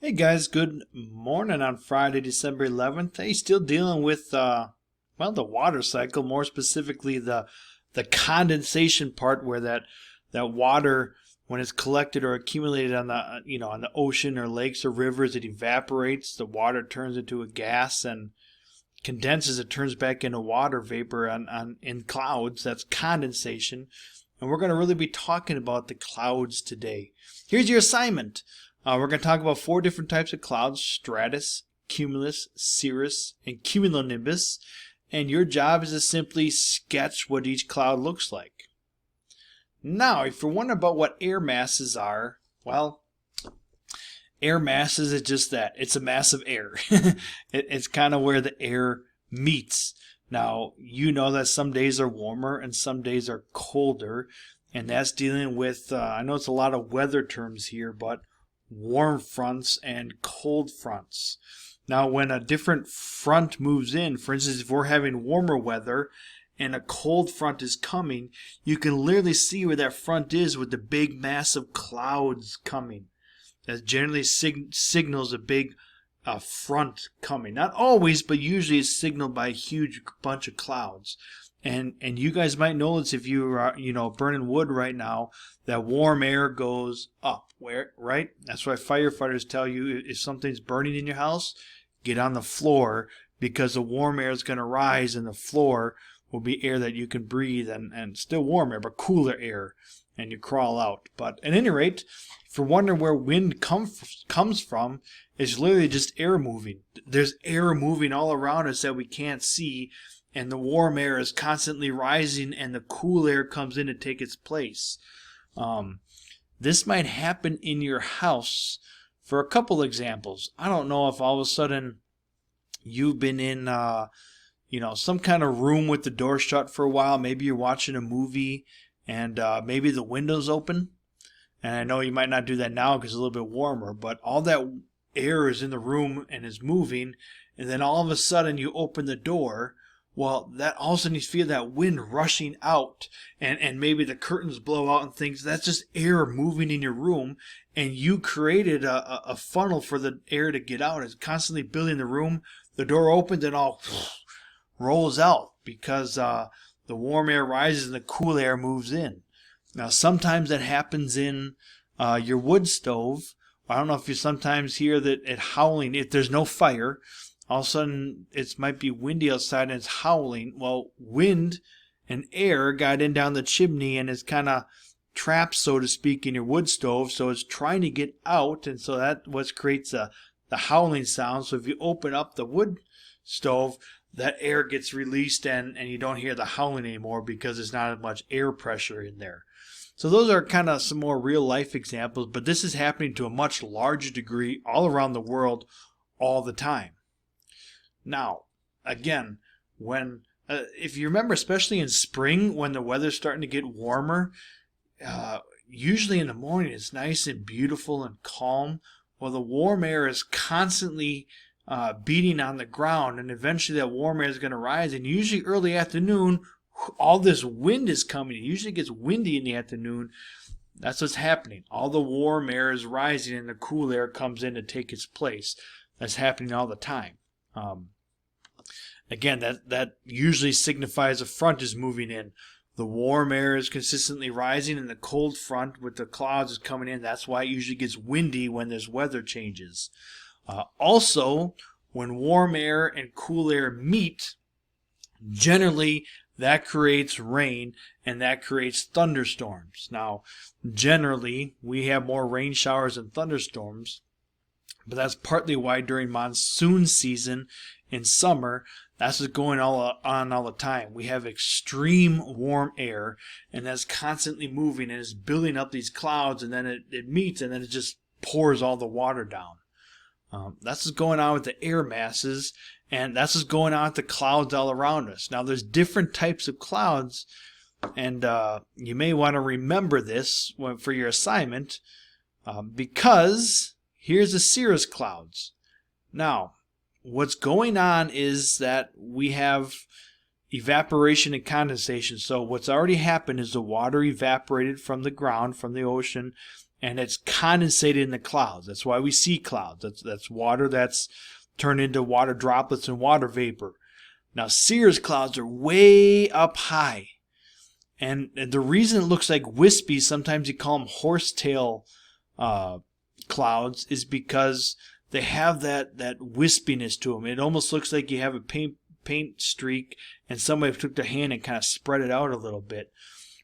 Hey guys, good morning on Friday, December 11th. Hey, still dealing with the water cycle, more specifically the condensation part where that water when it's collected or accumulated on the ocean or lakes or rivers, it evaporates, the water turns into a gas and condenses, it turns back into water vapor in clouds. That's condensation. And we're going to really be talking about the clouds today. Here's your assignment. We're going to talk about 4 different types of clouds: stratus, cumulus, cirrus, and cumulonimbus. And your job is to simply sketch what each cloud looks like. Now, if you're wondering about what air masses are, well, air masses is just that. It's a mass of air. It's kind of where the air meets. Now, you know that some days are warmer and some days are colder. And that's dealing with, I know it's a lot of weather terms here, but warm fronts and cold fronts. Now, when a different front moves in, for instance, if we're having warmer weather and a cold front is coming, you can literally see where that front is with the big mass of clouds coming. That generally signals a big front coming. Not always, but usually it's signaled by a huge bunch of clouds. And you guys might notice if you are burning wood right now, that warm air goes up. Where, right? That's why firefighters tell you if something's burning in your house, get on the floor, because the warm air is going to rise and the floor will be air that you can breathe, and still warm air, but cooler air, and you crawl out. But at any rate, if you're wondering where wind comes from, it's literally just air moving. There's air moving all around us that we can't see, and the warm air is constantly rising and the cool air comes in to take its place. This might happen in your house for a couple examples. I don't know if all of a sudden you've been in some kind of room with the door shut for a while. Maybe you're watching a movie and maybe the window's open. And I know you might not do that now because it's a little bit warmer, but all that air is in the room and is moving, and then all of a sudden you open the door. Well, that all of a sudden you feel that wind rushing out, and maybe the curtains blow out and things. That's just air moving in your room, and you created a funnel for the air to get out. It's constantly building the room. The door opens and all rolls out because the warm air rises and the cool air moves in. Now, sometimes that happens in your wood stove. I don't know if you sometimes hear that it howling. If there's no fire, all of a sudden it might be windy outside and it's howling. Well, wind and air got in down the chimney and it's kind of trapped, so to speak, in your wood stove. So it's trying to get out, and so that what creates the howling sound. So if you open up the wood stove, that air gets released and you don't hear the howling anymore because there's not as much air pressure in there. So those are kind of some more real life examples, but this is happening to a much larger degree all around the world all the time. Now, again, when if you remember, especially in spring when the weather's starting to get warmer, usually in the morning it's nice and beautiful and calm. Well, the warm air is constantly beating on the ground, and eventually that warm air is going to rise, and usually early afternoon, all this wind is coming. It usually gets windy in the afternoon. That's what's happening. All the warm air is rising and the cool air comes in to take its place. That's happening all the time. Again, that usually signifies a front is moving in. The warm air is consistently rising and the cold front with the clouds is coming in. That's why it usually gets windy when there's weather changes. Also, when warm air and cool air meet, generally that creates rain and that creates thunderstorms. Now, generally, we have more rain showers and thunderstorms, but that's partly why during monsoon season in summer, that's what's going on all the time. We have extreme warm air, and that's constantly moving and is building up these clouds, and then it meets, and then it just pours all the water down. That's what's going on with the air masses, and that's what's going on with the clouds all around us. Now, there's different types of clouds, and you may want to remember this for your assignment, because here's the cirrus clouds. Now, what's going on is that we have evaporation and condensation. So what's already happened is the water evaporated from the ground, from the ocean, and it's condensated in the clouds. That's why we see clouds. That's water that's turned into water droplets and water vapor. Now, cirrus clouds are way up high. And the reason it looks like wispy, sometimes you call them horsetail clouds, is because they have that wispiness to them. It almost looks like you have a paint streak and somebody took their hand and kind of spread it out a little bit.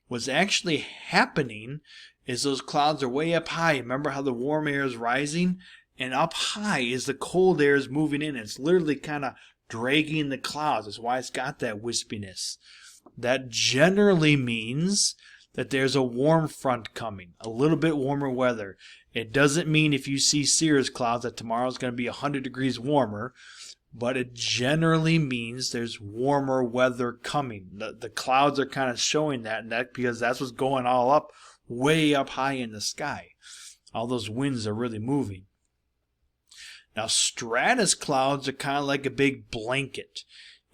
What's actually happening is those clouds are way up high. Remember how the warm air is rising? And up high is the cold air is moving in. It's literally kind of dragging the clouds. That's why it's got that wispiness. That generally means that there's a warm front coming, a little bit warmer weather. It doesn't mean if you see cirrus clouds that tomorrow's going to be 100 degrees warmer, but it generally means there's warmer weather coming. The clouds are kind of showing that, and that because that's what's going all up, way up high in the sky. All those winds are really moving. Now, stratus clouds are kind of like a big blanket.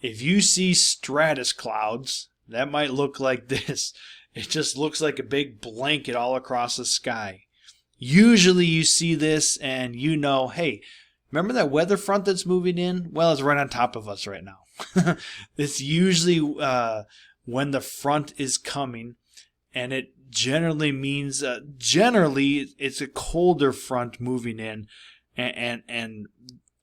If you see stratus clouds, that might look like this. It just looks like a big blanket all across the sky. Usually you see this and you know, hey, remember that weather front that's moving in? Well, it's right on top of us right now. It's usually when the front is coming, and it generally means, generally it's a colder front moving in, and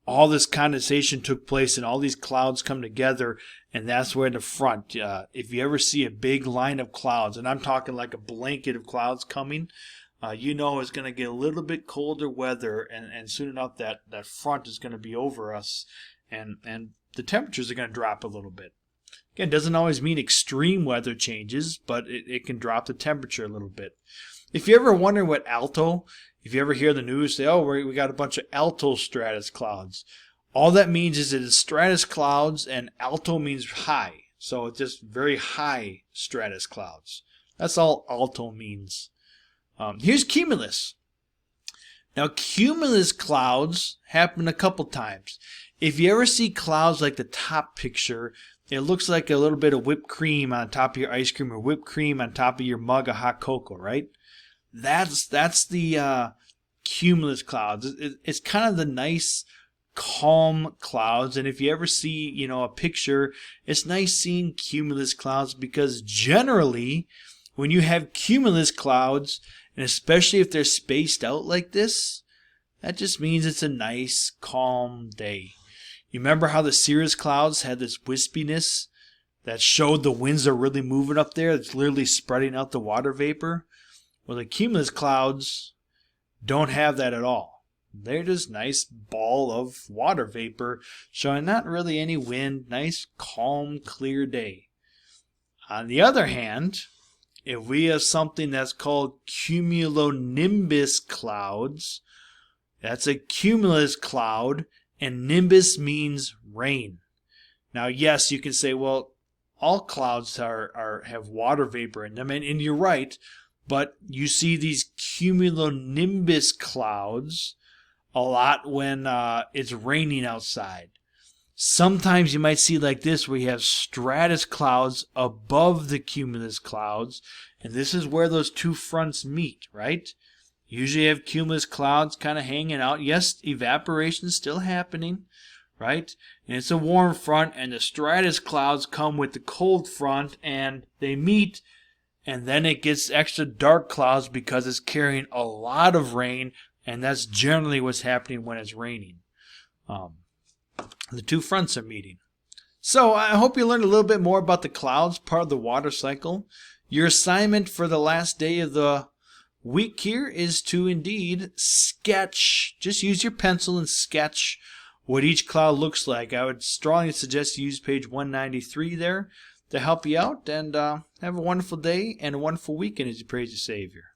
all this condensation took place and all these clouds come together, and that's where the front, if you ever see a big line of clouds, and I'm talking like a blanket of clouds coming, you know it's going to get a little bit colder weather, and soon enough that front is going to be over us, and the temperatures are going to drop a little bit. Again, it doesn't always mean extreme weather changes, but it can drop the temperature a little bit. If you ever wonder what alto, if you ever hear the news say, oh, we got a bunch of alto stratus clouds, all that means is it is stratus clouds, and alto means high. So it's just very high stratus clouds. That's all alto means. Here's cumulus. Now, cumulus clouds happen a couple times. If you ever see clouds like the top picture, it looks like a little bit of whipped cream on top of your ice cream, or whipped cream on top of your mug of hot cocoa, right? That's the cumulus clouds. It's kind of the nice, calm clouds. And if you ever see, a picture, it's nice seeing cumulus clouds, because generally, when you have cumulus clouds, and especially if they're spaced out like this, that just means it's a nice, calm day. You remember how the cirrus clouds had this wispiness that showed the winds are really moving up there? It's literally spreading out the water vapor. Well, the cumulus clouds don't have that at all. They're just nice ball of water vapor showing not really any wind, nice, calm, clear day. On the other hand, if we have something that's called cumulonimbus clouds, that's a cumulus cloud, and nimbus means rain. Now, yes, you can say, well, all clouds have water vapor in them, and you're right, but you see these cumulonimbus clouds a lot when it's raining outside. Sometimes you might see like this, where you have stratus clouds above the cumulus clouds, and this is where those two fronts meet, right? Usually you have cumulus clouds kind of hanging out. Yes, evaporation's still happening, right? And it's a warm front, and the stratus clouds come with the cold front, and they meet, and then it gets extra dark clouds because it's carrying a lot of rain, and that's generally what's happening when it's raining. The two fronts are meeting. So I hope you learned a little bit more about the clouds, part of the water cycle. Your assignment for the last day of the week here is to indeed sketch. Just use your pencil and sketch what each cloud looks like. I would strongly suggest you use page 193 there to help you out. And have a wonderful day and a wonderful weekend as you praise your Savior.